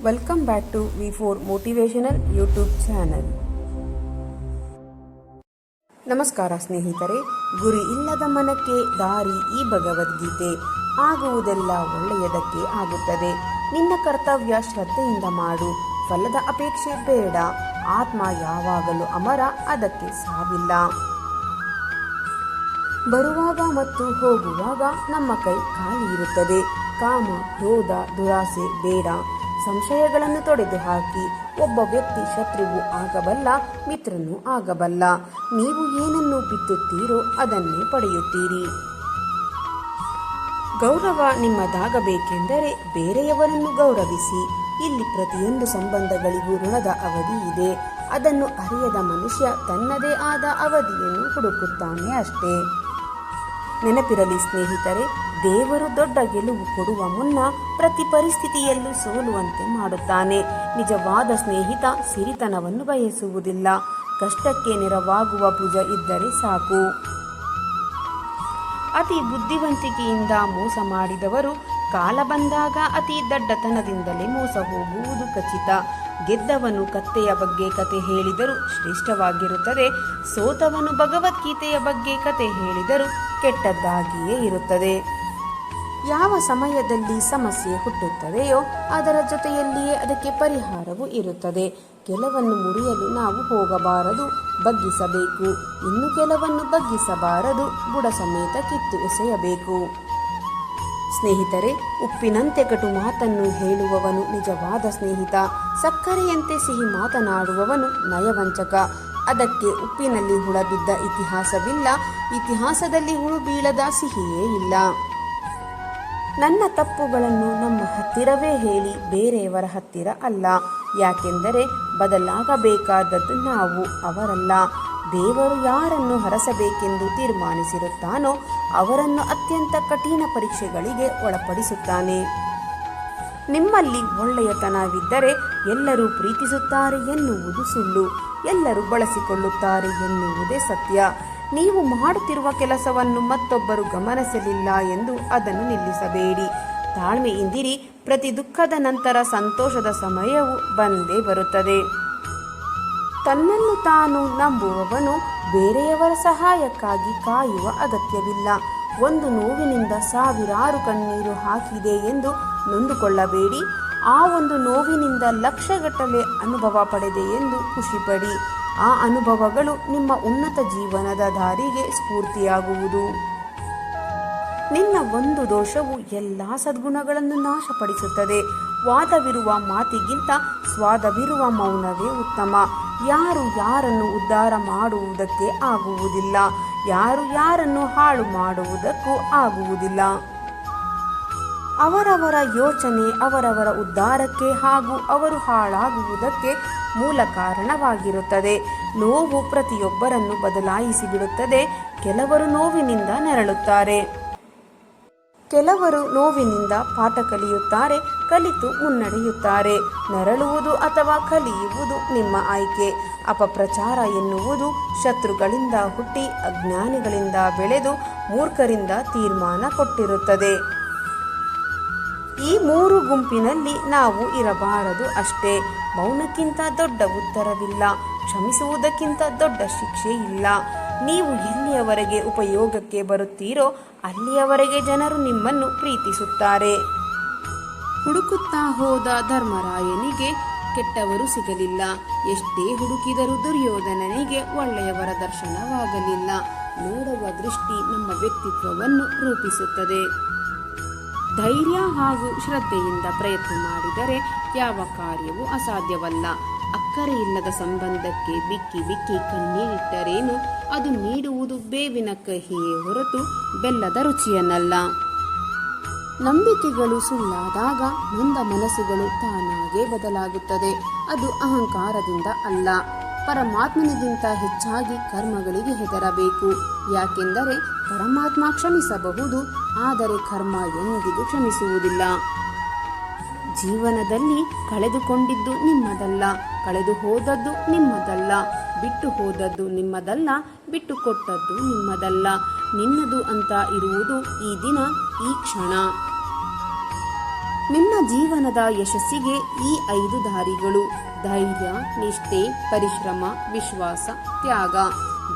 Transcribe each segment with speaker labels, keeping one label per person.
Speaker 1: Welcome back to V4 motivational YouTube channel. ನಮಸ್ಕಾರ ಸ್ನೇಹಿತರೆ. ಗುರಿ ಇಲ್ಲದ ಮನಕ್ಕೆ ದಾರಿ ಈ ಭಗವದ್ಗೀತೆ. ಆಗುವುದೆಲ್ಲ ಒಳ್ಳೆಯದಕ್ಕೆ ಆಗುತ್ತದೆ. ನಿನ್ನ ಕರ್ತವ್ಯ ಶ್ರದ್ಧೆಯಿಂದ ಮಾಡು. ಫಲದ ಅಪೇಕ್ಷೆ ಬೇಡ. ಆತ್ಮ ಯಾವಾಗಲೂ ಅಮರ, ಅದಕ್ಕೆ ಸಾವಿಲ್ಲ. ಬರುವಾಗ ಮತ್ತು ಹೋಗುವಾಗ ನಮ್ಮ ಕೈ ಖಾಲಿ ಇರುತ್ತದೆ. ಕಾಮ, ಕ್ರೋಧ, ದುರಾಸೆ ಬೇಡ. ಸಂಶಯಗಳನ್ನು ತೊಡೆದು ಹಾಕಿ. ಒಬ್ಬ ವ್ಯಕ್ತಿ ಶತ್ರುವು ಆಗಬಲ್ಲ, ಮಿತ್ರನೂ ಆಗಬಲ್ಲ. ನೀವು ಏನನ್ನು ಬಿತ್ತುತ್ತೀರೋ ಅದನ್ನೇ ಪಡೆಯುತ್ತೀರಿ. ಗೌರವ ನಿಮ್ಮದಾಗಬೇಕೆಂದರೆ ಬೇರೆಯವರನ್ನು ಗೌರವಿಸಿ. ಇಲ್ಲಿ ಪ್ರತಿಯೊಂದು ಸಂಬಂಧಗಳಿಗೂ ಋಣದ ಅವಧಿ ಇದೆ. ಅದನ್ನು ಅರಿಯದ ಮನುಷ್ಯ ತನ್ನದೇ ಆದ ಅವಧಿಯನ್ನು ಹುಡುಕುತ್ತಾನೆ ಅಷ್ಟೇ. ನೆನಪಿರಲಿ ಸ್ನೇಹಿತರೆ, ದೇವರು ದೊಡ್ಡ ಗೆಲುವು ಕೊಡುವ ಮುನ್ನ ಪ್ರತಿ ಪರಿಸ್ಥಿತಿಯಲ್ಲೂ ಸೋಲುವಂತೆ ಮಾಡುತ್ತಾನೆ. ನಿಜವಾದ ಸ್ನೇಹಿತ ಸಿರಿತನವನ್ನು ಬಯಸುವುದಿಲ್ಲ. ಕಷ್ಟಕ್ಕೆ ನೆರವಾಗುವ ಭುಜ ಇದ್ದರೆ ಸಾಕು. ಅತಿ ಬುದ್ಧಿವಂತಿಕೆಯಿಂದ ಮೋಸ ಮಾಡಿದವರು ಕಾಲ ಬಂದಾಗ ಅತಿ ದಡ್ಡತನದಿಂದಲೇ ಮೋಸ ಹೋಗುವುದು ಖಚಿತ. ಗೆದ್ದವನು ಕತ್ತೆಯ ಬಗ್ಗೆ ಕತೆ ಹೇಳಿದರೂ ಶ್ರೇಷ್ಠವಾಗಿರುತ್ತದೆ. ಸೋತವನು ಭಗವದ್ಗೀತೆಯ ಬಗ್ಗೆ ಕತೆ ಹೇಳಿದರೂ ಕೆಟ್ಟದ್ದಾಗಿಯೇ ಇರುತ್ತದೆ. ಯಾವ ಸಮಯದಲ್ಲಿ ಸಮಸ್ಯೆ ಹುಟ್ಟುತ್ತದೆಯೋ ಅದರ ಜೊತೆಯಲ್ಲಿಯೇ ಅದಕ್ಕೆ ಪರಿಹಾರವೂ ಇರುತ್ತದೆ. ಕೆಲವನ್ನು ಮುರಿಯಲು ನಾವು ಹೋಗಬಾರದು, ಬಗ್ಗಿಸಬೇಕು. ಇನ್ನು ಕೆಲವನ್ನು ಬಗ್ಗಿಸಬಾರದು, ಬುಡ ಸಮೇತ ಕಿತ್ತು ಎಸೆಯಬೇಕು. ಸ್ನೇಹಿತರೆ, ಉಪ್ಪಿನಂತೆ ಕಟು ಮಾತನ್ನು ಹೇಳುವವನು ನಿಜವಾದ ಸ್ನೇಹಿತ. ಸಕ್ಕರೆಯಂತೆ ಸಿಹಿ ಮಾತನಾಡುವವನು ನಯವಂಚಕ. ಅದಕ್ಕೆ ಉಪ್ಪಿನಲ್ಲಿ ಹುಳ ಬಿದ್ದ ಇತಿಹಾಸವಿಲ್ಲ. ಇತಿಹಾಸದಲ್ಲಿ ಹುಳು ಬೀಳದ ಸಿಹಿಯೇ ಇಲ್ಲ. ನನ್ನ ತಪ್ಪುಗಳನ್ನು ನಮ್ಮ ಹತ್ತಿರವೇ ಹೇಳಿ, ಬೇರೆಯವರ ಹತ್ತಿರ ಅಲ್ಲ. ಯಾಕೆಂದರೆ ಬದಲಾಗಬೇಕಾದದ್ದು ನಾವು, ಅವರಲ್ಲ. ದೇವರು ಯಾರನ್ನು ಹರಸಬೇಕೆಂದು ತೀರ್ಮಾನಿಸಿರುತ್ತಾನೋ ಅವರನ್ನು ಅತ್ಯಂತ ಕಠಿಣ ಪರೀಕ್ಷೆಗಳಿಗೆ ಒಳಪಡಿಸುತ್ತಾನೆ. ನಿಮ್ಮಲ್ಲಿ ಒಳ್ಳೆಯತನವಿದ್ದರೆ ಎಲ್ಲರೂ ಪ್ರೀತಿಸುತ್ತಾರೆ ಎನ್ನುವುದು ಸುಳ್ಳು. ಎಲ್ಲರೂ ಬಳಸಿಕೊಳ್ಳುತ್ತಾರೆ ಎನ್ನುವುದೇ ಸತ್ಯ. ನೀವು ಮಾಡುತ್ತಿರುವ ಕೆಲಸವನ್ನು ಮತ್ತೊಬ್ಬರು ಗಮನಿಸಲಿಲ್ಲ ಎಂದು ಅದನ್ನು ನಿಲ್ಲಿಸಬೇಡಿ. ತಾಳ್ಮೆಯಿಂದಿರಿ. ಪ್ರತಿ ದುಃಖದ ನಂತರ ಸಂತೋಷದ ಸಮಯವು ಬಂದೇ ಬರುತ್ತದೆ. ತನ್ನನ್ನು ತಾನು ನಂಬುವವನು ಬೇರೆಯವರ ಸಹಾಯಕ್ಕಾಗಿ ಕಾಯುವ ಅಗತ್ಯವಿಲ್ಲ. ಒಂದು ನೋವಿನಿಂದ ಸಾವಿರಾರು ಕಣ್ಣೀರು ಹಾಕಿದೆ ಎಂದು ನೊಂದುಕೊಳ್ಳಬೇಡಿ. ಆ ಒಂದು ನೋವಿನಿಂದ ಲಕ್ಷಗಟ್ಟಲೆ ಅನುಭವ ಪಡೆದೆ ಎಂದು ಖುಷಿಪಡಿ. ಆ ಅನುಭವಗಳು ನಿಮ್ಮ ಉನ್ನತ ಜೀವನದ ದಾರಿಗೆ ಸ್ಫೂರ್ತಿಯಾಗುವುದು. ನಿನ್ನ ಒಂದು ದೋಷವು ಎಲ್ಲ ಸದ್ಗುಣಗಳನ್ನು ನಾಶಪಡಿಸುತ್ತದೆ. ವಾದವಿರುವ ಮಾತಿಗಿಂತ ಸ್ವಾದವಿರುವ ಮೌನವೇ ಉತ್ತಮ. ಯಾರು ಯಾರನ್ನು ಉದ್ಧಾರ ಮಾಡುವುದಕ್ಕೆ ಆಗುವುದಿಲ್ಲ. ಯಾರು ಯಾರನ್ನು ಹಾಳು ಮಾಡುವುದಕ್ಕೂ ಆಗುವುದಿಲ್ಲ. ಅವರವರ ಯೋಚನೆ ಅವರವರ ಉದ್ಧಾರಕ್ಕೆ ಹಾಗೂ ಅವರು ಹಾಳಾಗುವುದಕ್ಕೆ ಮೂಲ ಕಾರಣವಾಗಿರುತ್ತದೆ. ನೋವು ಪ್ರತಿಯೊಬ್ಬರನ್ನು ಬದಲಾಯಿಸಿ ಬಿಡುತ್ತದೆ. ಕೆಲವರು ನೋವಿನಿಂದ ನರಳುತ್ತಾರೆ. ಕೆಲವರು ನೋವಿನಿಂದ ಪಾಠ ಕಲಿಯುತ್ತಾರೆ, ಕಲಿತು ಮುನ್ನಡೆಯುತ್ತಾರೆ. ನರಳುವುದು ಅಥವಾ ಕಲಿಯುವುದು ನಿಮ್ಮ ಆಯ್ಕೆ. ಅಪಪ್ರಚಾರ ಎನ್ನುವುದು ಶತ್ರುಗಳಿಂದ ಹುಟ್ಟಿ ಅಜ್ಞಾನಿಗಳಿಂದ ಬೆಳೆದು ಮೂರ್ಖರಿಂದ ತೀರ್ಮಾನ ಕೊಟ್ಟಿರುತ್ತದೆ. ಈ ಮೂರು ಗುಂಪಿನಲ್ಲಿ ನಾವು ಇರಬಾರದು ಅಷ್ಟೇ. ಮೌನಕ್ಕಿಂತ ದೊಡ್ಡ ಉತ್ತರವಿಲ್ಲ. ಕ್ಷಮಿಸುವುದಕ್ಕಿಂತ ದೊಡ್ಡ ಶಿಕ್ಷೆ ಇಲ್ಲ. ನೀವು ಎಲ್ಲಿಯವರೆಗೆ ಉಪಯೋಗಕ್ಕೆ ಬರುತ್ತೀರೋ ಅಲ್ಲಿಯವರೆಗೆ ಜನರು ನಿಮ್ಮನ್ನು ಪ್ರೀತಿಸುತ್ತಾರೆ. ಹುಡುಕುತ್ತಾ ಹೋದ ಧರ್ಮರಾಯನಿಗೆ ಕೆಟ್ಟವರು ಸಿಗಲಿಲ್ಲ. ಎಷ್ಟೇ ಹುಡುಕಿದರೂ ದುರ್ಯೋಧನನಿಗೆ ಒಳ್ಳೆಯವರ ದರ್ಶನವಾಗಲಿಲ್ಲ. ನೋಡುವ ದೃಷ್ಟಿ ನಮ್ಮ ವ್ಯಕ್ತಿತ್ವವನ್ನು ರೂಪಿಸುತ್ತದೆ. ಧೈರ್ಯ ಹಾಗೂ ಶ್ರದ್ಧೆಯಿಂದ ಪ್ರಯತ್ನ ಮಾಡಿದರೆ ಯಾವ ಕಾರ್ಯವೂ ಅಸಾಧ್ಯವಲ್ಲ. ಅಕ್ಕರೆ ಇಲ್ಲದ ಸಂಬಂಧಕ್ಕೆ ಬಿಕ್ಕಿ ಬಿಕ್ಕಿ ಕಣ್ಣೀರಿಟ್ಟರೇನು? ಅದು ನೀಡುವುದು ಬೇವಿನ ಕಹಿಯೇ ಹೊರತು ಬೆಲ್ಲದ ರುಚಿಯನ್ನಲ್ಲ. ನಂಬಿಕೆಗಳು ಸುಳ್ಳಾದಾಗ ನೊಂದ ಮನಸ್ಸುಗಳು ತಾನಾಗೇ ಬದಲಾಗುತ್ತದೆ. ಅದು ಅಹಂಕಾರದಿಂದ ಅಲ್ಲ. ಪರಮಾತ್ಮನಿಗಿಂತ ಹೆಚ್ಚಾಗಿ ಕರ್ಮಗಳಿಗೆ ಹೆದರಬೇಕು. ಯಾಕೆಂದರೆ ಪರಮಾತ್ಮ ಕ್ಷಮಿಸಬಹುದು, ಆದರೆ ಕರ್ಮ ಎಂದಿಗೂ ಕ್ಷಮಿಸುವುದಿಲ್ಲ. ಜೀವನದಲ್ಲಿ ಕಳೆದುಕೊಂಡಿದ್ದು ನಿಮ್ಮದಲ್ಲ, ಕಳೆದು ಹೋದದ್ದು ನಿಮ್ಮದಲ್ಲ, ಬಿಟ್ಟು ಹೋದದ್ದು ನಿಮ್ಮದಲ್ಲ, ಬಿಟ್ಟು ಕೊಟ್ಟದ್ದು ನಿಮ್ಮದಲ್ಲ. ನಿನ್ನದು ಅಂತ ಇರುವುದು ಈ ದಿನ, ಈ ಕ್ಷಣ. ನಿಮ್ಮ ಜೀವನದ ಯಶಸ್ಸಿಗೆ ಈ 5 ದಾರಿಗಳು: ಧೈರ್ಯ, ನಿಷ್ಠೆ, ಪರಿಶ್ರಮ, ವಿಶ್ವಾಸ, ತ್ಯಾಗ.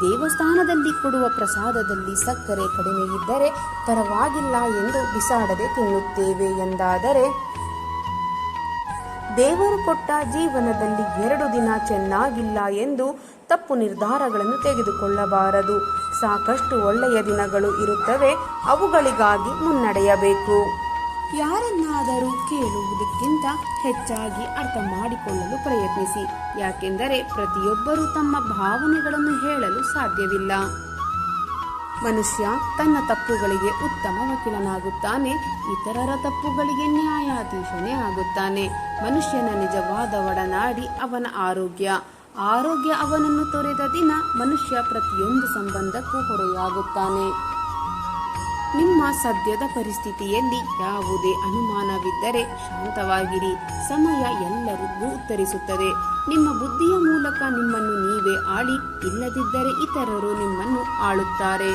Speaker 1: ದೇವಸ್ಥಾನದಲ್ಲಿ ಕೊಡುವ ಪ್ರಸಾದದಲ್ಲಿ ಸಕ್ಕರೆ ಕಡಿಮೆ ಇದ್ದರೆ ಪರವಾಗಿಲ್ಲ ಎಂದು ಬಿಸಾಡದೆ ತಿನ್ನುತ್ತೇವೆ ಎಂದಾದರೆ, ದೇವರು ಕೊಟ್ಟ ಜೀವನದಲ್ಲಿ 2 ದಿನ ಚೆನ್ನಾಗಿಲ್ಲ ಎಂದು ತಪ್ಪು ನಿರ್ಧಾರಗಳನ್ನು ತೆಗೆದುಕೊಳ್ಳಬಾರದು. ಸಾಕಷ್ಟು ಒಳ್ಳೆಯ ದಿನಗಳು ಇರುತ್ತವೆ, ಅವುಗಳಿಗಾಗಿ ಮುನ್ನಡೆಯಬೇಕು. ಯಾರನ್ನಾದರೂ ಕೇಳುವುದಕ್ಕಿಂತ ಹೆಚ್ಚಾಗಿ ಅರ್ಥ ಮಾಡಿಕೊಳ್ಳಲು ಪ್ರಯತ್ನಿಸಿ. ಯಾಕೆಂದರೆ ಪ್ರತಿಯೊಬ್ಬರೂ ತಮ್ಮ ಭಾವನೆಗಳನ್ನು ಹೇಳಲು ಸಾಧ್ಯವಿಲ್ಲ. ಮನುಷ್ಯ ತನ್ನ ತಪ್ಪುಗಳಿಗೆ ಉತ್ತಮ ವಕೀಲನಾಗುತ್ತಾನೆ, ಇತರರ ತಪ್ಪುಗಳಿಗೆ ನ್ಯಾಯಾಧೀಶನೇ ಆಗುತ್ತಾನೆ. ಮನುಷ್ಯನ ನಿಜವಾದ ಒಡನಾಡಿ ಅವನ ಆರೋಗ್ಯ ಅವನನ್ನು ತೊರೆದ ದಿನ ಮನುಷ್ಯ ಪ್ರತಿಯೊಂದು ಸಂಬಂಧಕ್ಕೂ ಹೊರೆಯಾಗುತ್ತಾನೆ. ನಿಮ್ಮ ಸದ್ಯದ ಪರಿಸ್ಥಿತಿಯಲ್ಲಿ ಯಾವುದೇ ಅನುಮಾನವಿದ್ದರೆ ಶಾಂತವಾಗಿರಿ. ಸಮಯ ಎಲ್ಲರಿಗೂ ಉತ್ತರಿಸುತ್ತದೆ. ನಿಮ್ಮ ಬುದ್ಧಿಯ ಮೂಲಕ ನಿಮ್ಮನ್ನು ನೀವೇ ಆಳಿ, ಇಲ್ಲದಿದ್ದರೆ ಇತರರು ನಿಮ್ಮನ್ನು ಆಳುತ್ತಾರೆ.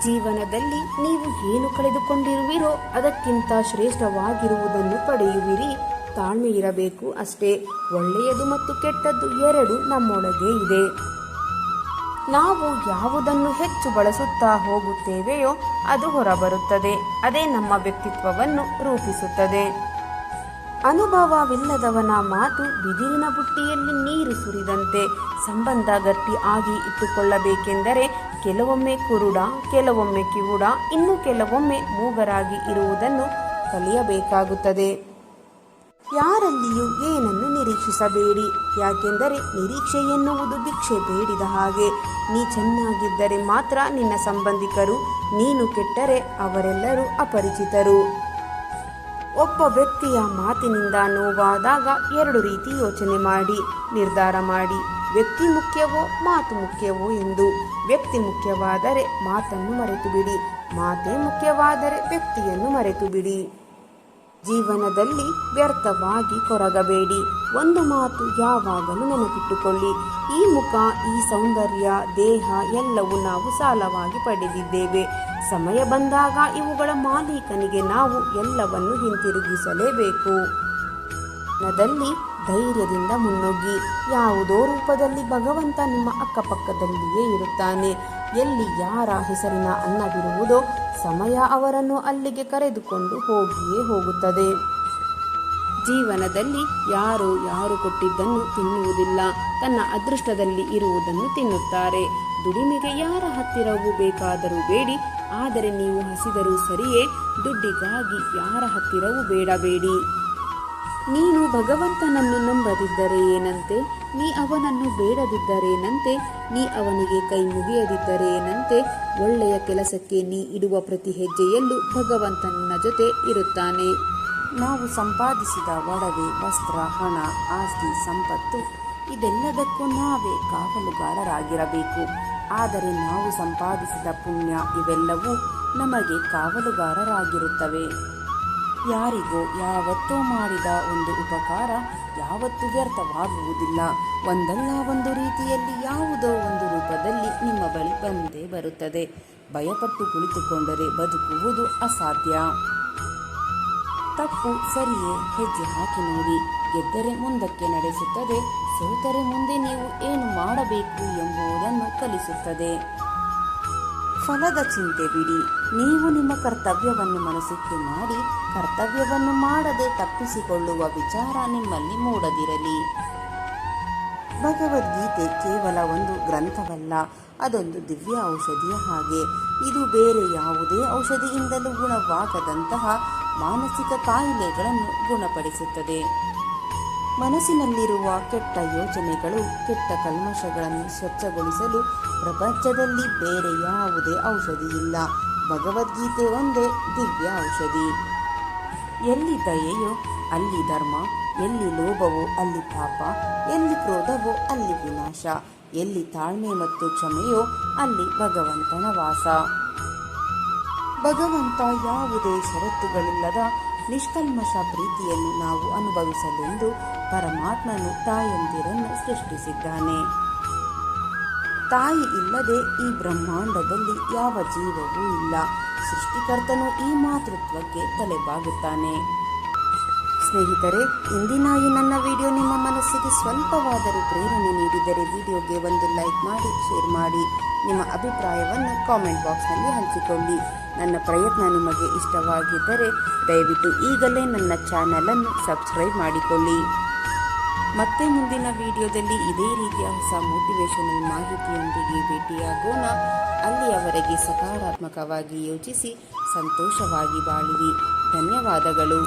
Speaker 1: ಜೀವನದಲ್ಲಿ ನೀವು ಏನು ಕಳೆದುಕೊಂಡಿರುವಿರೋ ಅದಕ್ಕಿಂತ ಶ್ರೇಷ್ಠವಾಗಿರುವುದನ್ನು ಪಡೆಯುವಿರಿ. ತಾಳ್ಮೆ ಇರಬೇಕು ಅಷ್ಟೇ. ಒಳ್ಳೆಯದು ಮತ್ತು ಕೆಟ್ಟದ್ದು 2 ನಮ್ಮೊಳಗೆ ಇದೆ. ನಾವು ಯಾವುದನ್ನು ಹೆಚ್ಚು ಬಳಸುತ್ತಾ ಹೋಗುತ್ತೇವೆಯೋ ಅದು ಹೊರಬರುತ್ತದೆ. ಅದೇ ನಮ್ಮ ವ್ಯಕ್ತಿತ್ವವನ್ನು ರೂಪಿಸುತ್ತದೆ. ಅನುಭವವಿಲ್ಲದವನ ಮಾತು ಬಿದಿರಿನ ಬುಟ್ಟಿಯಲ್ಲಿ ನೀರು ಸುರಿದಂತೆ. ಸಂಬಂಧ ಗಟ್ಟಿ ಆಗಿ ಇಟ್ಟುಕೊಳ್ಳಬೇಕೆಂದರೆ ಕೆಲವೊಮ್ಮೆ ಕುರುಡ, ಕೆಲವೊಮ್ಮೆ ಕಿವುಡ, ಇನ್ನು ಕೆಲವೊಮ್ಮೆ ಮೂಗರಾಗಿ ಇರುವುದನ್ನು ಕಲಿಯಬೇಕಾಗುತ್ತದೆ. ಯಾರಲ್ಲಿಯೂ ಏನನ್ನು ನಿರೀಕ್ಷಿಸಬೇಡಿ. ಯಾಕೆಂದರೆ ನಿರೀಕ್ಷೆ ಎನ್ನುವುದು ಭಿಕ್ಷೆ ಬೇಡಿದ ಹಾಗೆ. ನೀ ಚೆನ್ನಾಗಿದ್ದರೆ ಮಾತ್ರ ನಿನ್ನ ಸಂಬಂಧಿಕರು, ನೀನು ಕೆಟ್ಟರೆ ಅವರೆಲ್ಲರೂ ಅಪರಿಚಿತರು. ಒಬ್ಬ ವ್ಯಕ್ತಿಯ ಮಾತಿನಿಂದ ನೋವಾದಾಗ 2 ರೀತಿ ಯೋಚನೆ ಮಾಡಿ ನಿರ್ಧಾರ ಮಾಡಿ. ವ್ಯಕ್ತಿ ಮುಖ್ಯವೋ ಮಾತು ಮುಖ್ಯವೋ ಎಂದು. ವ್ಯಕ್ತಿ ಮುಖ್ಯವಾದರೆ ಮಾತನ್ನು ಮರೆತು ಬಿಡಿ. ಮಾತೇ ಮುಖ್ಯವಾದರೆ ವ್ಯಕ್ತಿಯನ್ನು ಮರೆತು ಬಿಡಿ. ಜೀವನದಲ್ಲಿ ವ್ಯರ್ಥವಾಗಿ ಕೊರಗಬೇಡಿ. ಒಂದು ಮಾತು ಯಾವಾಗಲೂ ನೆನಪಿಟ್ಟುಕೊಳ್ಳಿ: ಈ ಮುಖ, ಈ ಸೌಂದರ್ಯ, ದೇಹ ಎಲ್ಲವೂ ನಾವು ಸಾಲವಾಗಿ ಪಡೆದಿದ್ದೇವೆ. ಸಮಯ ಬಂದಾಗ ಇವುಗಳ ಮಾಲೀಕನಿಗೆ ನಾವು ಎಲ್ಲವನ್ನು ಹಿಂತಿರುಗಿಸಲೇಬೇಕು. ಜೀವನದಲ್ಲಿ ಧೈರ್ಯದಿಂದ ಮುನ್ನುಗ್ಗಿ. ಯಾವುದೋ ರೂಪದಲ್ಲಿ ಭಗವಂತ ನಿಮ್ಮ ಅಕ್ಕಪಕ್ಕದಲ್ಲಿಯೇ ಇರುತ್ತಾನೆ. ಎಲ್ಲಿ ಯಾರ ಹೆಸರಿನ ಅನ್ನವಿರುವುದೋ ಸಮಯ ಅವರನ್ನು ಅಲ್ಲಿಗೆ ಕರೆದುಕೊಂಡು ಹೋಗಿಯೇ ಹೋಗುತ್ತದೆ. ಜೀವನದಲ್ಲಿ ಯಾರು ಕೊಟ್ಟಿದ್ದನ್ನು ತಿನ್ನುವುದಿಲ್ಲ, ತನ್ನ ಅದೃಷ್ಟದಲ್ಲಿ ಇರುವುದನ್ನು ತಿನ್ನುತ್ತಾರೆ. ದುಡಿಮೆಗೆ ಯಾರ ಹತ್ತಿರವೂ ಬೇಕಾದರೂ ಬೇಡಿ, ಆದರೆ ನೀವು ಹಸಿದರೂ ಸರಿಯೇ. ದುಡ್ಡಿಗಾಗಿ ಯಾರ ಹತ್ತಿರವೂ ಬೇಡಬೇಡಿ. ನೀನು ಭಗವಂತನನ್ನು ನಂಬದಿದ್ದರೆ ಏನಂತೆ? ನೀ ಅವನನ್ನು ಬೇಡದಿದ್ದರೇನಂತೆ? ನೀ ಅವನಿಗೆ ಕೈ ಮುಗಿಯದಿದ್ದರೆ ಏನಂತೆ? ಒಳ್ಳೆಯ ಕೆಲಸಕ್ಕೆ ನೀ ಇಡುವ ಪ್ರತಿ ಹೆಜ್ಜೆಯಲ್ಲೂ ಭಗವಂತ ನಿನ್ನ ಜೊತೆ ಇರುತ್ತಾನೆ. ನಾವು ಸಂಪಾದಿಸಿದ ಒಡವೆ, ವಸ್ತ್ರ, ಹಣ, ಆಸ್ತಿ, ಸಂಪತ್ತು ಇದೆಲ್ಲದಕ್ಕೂ ನಾವೇ ಕಾವಲುಗಾರರಾಗಿರಬೇಕು. ಆದರೆ ನಾವು ಸಂಪಾದಿಸಿದ ಪುಣ್ಯ ಇವೆಲ್ಲವೂ ನಮಗೆ ಕಾವಲುಗಾರರಾಗಿರುತ್ತವೆ. ಯಾರಿಗೋ ಯಾವತ್ತೋ ಮಾಡಿದ ಒಂದು ಉಪಕಾರ ಯಾವತ್ತೂ ವ್ಯರ್ಥವಾಗುವುದಿಲ್ಲ. ಒಂದಲ್ಲ ಒಂದು ರೀತಿಯಲ್ಲಿ ಯಾವುದೋ ಒಂದು ರೂಪದಲ್ಲಿ ನಿಮ್ಮ ಬಳಿ ಬಂದೇ ಬರುತ್ತದೆ. ಭಯಪಟ್ಟು ಕುಳಿತುಕೊಂಡರೆ ಬದುಕುವುದು ಅಸಾಧ್ಯ. ತಪ್ಪು ಸರಿಯೇ ಹೆಜ್ಜೆ ಹಾಕಿ ನೋಡಿ. ಗೆದ್ದರೆ ಮುಂದಕ್ಕೆ ನಡೆಸುತ್ತದೆ, ಸೋತರೆ ಮುಂದೆ ನೀವು ಏನು ಮಾಡಬೇಕು ಎಂಬುದನ್ನು ಕಲಿಸುತ್ತದೆ. ಫಲದ ಚಿಂತೆ ಬಿಡಿ. ನೀವು ನಿಮ್ಮ ಕರ್ತವ್ಯವನ್ನು ಮನಸ್ಸಿಟ್ಟು ಮಾಡಿ. ಕರ್ತವ್ಯವನ್ನು ಮಾಡದೆ ತಪ್ಪಿಸಿಕೊಳ್ಳುವ ವಿಚಾರ ನಿಮ್ಮಲ್ಲಿ ಮೂಡದಿರಲಿ. ಭಗವದ್ಗೀತೆ ಕೇವಲ ಒಂದು ಗ್ರಂಥವಲ್ಲ, ಅದೊಂದು ದಿವ್ಯ ಔಷಧಿಯ ಹಾಗೆ. ಇದು ಬೇರೆ ಯಾವುದೇ ಔಷಧಿಯಿಂದಲೂ ಗುಣವಾಗದಂತಹ ಮಾನಸಿಕ ಕಾಯಿಲೆಗಳನ್ನು ಗುಣಪಡಿಸುತ್ತದೆ. ಮನಸ್ಸಿನಲ್ಲಿರುವ ಕೆಟ್ಟ ಯೋಚನೆಗಳು, ಕೆಟ್ಟ ಕಲ್ಮಶಗಳನ್ನು ಸ್ವಚ್ಛಗೊಳಿಸಲು ಪ್ರಪಂಚದಲ್ಲಿ ಬೇರೆ ಯಾವುದೇ ಔಷಧಿ ಇಲ್ಲ. ಭಗವದ್ಗೀತೆ ಒಂದೇ ದಿವ್ಯ ಔಷಧಿ. ಎಲ್ಲಿ ದಯೆಯೋ ಅಲ್ಲಿ ಧರ್ಮ, ಎಲ್ಲಿ ಲೋಭವೋ ಅಲ್ಲಿ ಪಾಪ, ಎಲ್ಲಿ ಕ್ರೋಧವೋ ಅಲ್ಲಿ ವಿನಾಶ, ಎಲ್ಲಿ ತಾಳ್ಮೆ ಮತ್ತು ಕ್ಷಮೆಯೋ ಅಲ್ಲಿ ಭಗವಂತನ ವಾಸ. ಭಗವಂತ ಯಾವುದೇ ಷರತ್ತುಗಳಿಲ್ಲದ ನಿಷ್ಕಲ್ಮಶ ಪ್ರೀತಿಯನ್ನು ನಾವು ಅನುಭವಿಸಲೆಂದು ಪರಮಾತ್ಮನು ತಾಯಂದಿರನ್ನು ಸೃಷ್ಟಿಸಿದ್ದಾನೆ. ತಾಯಿ ಇಲ್ಲದೆ ಈ ಬ್ರಹ್ಮಾಂಡದಲ್ಲಿ ಯಾವ ಜೀವವೂ ಇಲ್ಲ. ಸೃಷ್ಟಿಕರ್ತನು ಈ ಮಾತೃತ್ವಕ್ಕೆ ತಲೆಬಾಗುತ್ತಾನೆ. ಸ್ನೇಹಿತರೆ, ಇಂದಿನ ಈ ನನ್ನ ವಿಡಿಯೋ ನಿಮ್ಮ ಮನಸ್ಸಿಗೆ ಸ್ವಲ್ಪವಾದರೂ ಪ್ರೇರಣೆ ನೀಡಿದರೆ ವಿಡಿಯೋಗೆ ಒಂದು ಲೈಕ್ ಮಾಡಿ, ಶೇರ್ ಮಾಡಿ, ನಿಮ್ಮ ಅಭಿಪ್ರಾಯವನ್ನು ಕಾಮೆಂಟ್ ಬಾಕ್ಸ್ನಲ್ಲಿ ಹಂಚಿಕೊಳ್ಳಿ. ನನ್ನ ಪ್ರಯತ್ನ ನಿಮಗೆ ಇಷ್ಟವಾಗಿದ್ದರೆ ದಯವಿಟ್ಟು ಈಗಲೇ ನನ್ನ ಚಾನಲನ್ನು ಸಬ್ಸ್ಕ್ರೈಬ್ ಮಾಡಿಕೊಳ್ಳಿ. ಮತ್ತೆ ಮುಂದಿನ ವಿಡಿಯೋದಲ್ಲಿ ಇದೇ ರೀತಿಯ ಹೊಸ ಮೋಟಿವೇಶನಲ್ ಮಾಹಿತಿಯೊಂದಿಗೆ ಭೇಟಿಯಾಗೋಣ. ಅಲ್ಲಿಯವರೆಗೆ ಸಕಾರಾತ್ಮಕವಾಗಿ ಯೋಚಿಸಿ ಸಂತೋಷವಾಗಿ ಬಾಳಿರಿ. ಧನ್ಯವಾದಗಳು.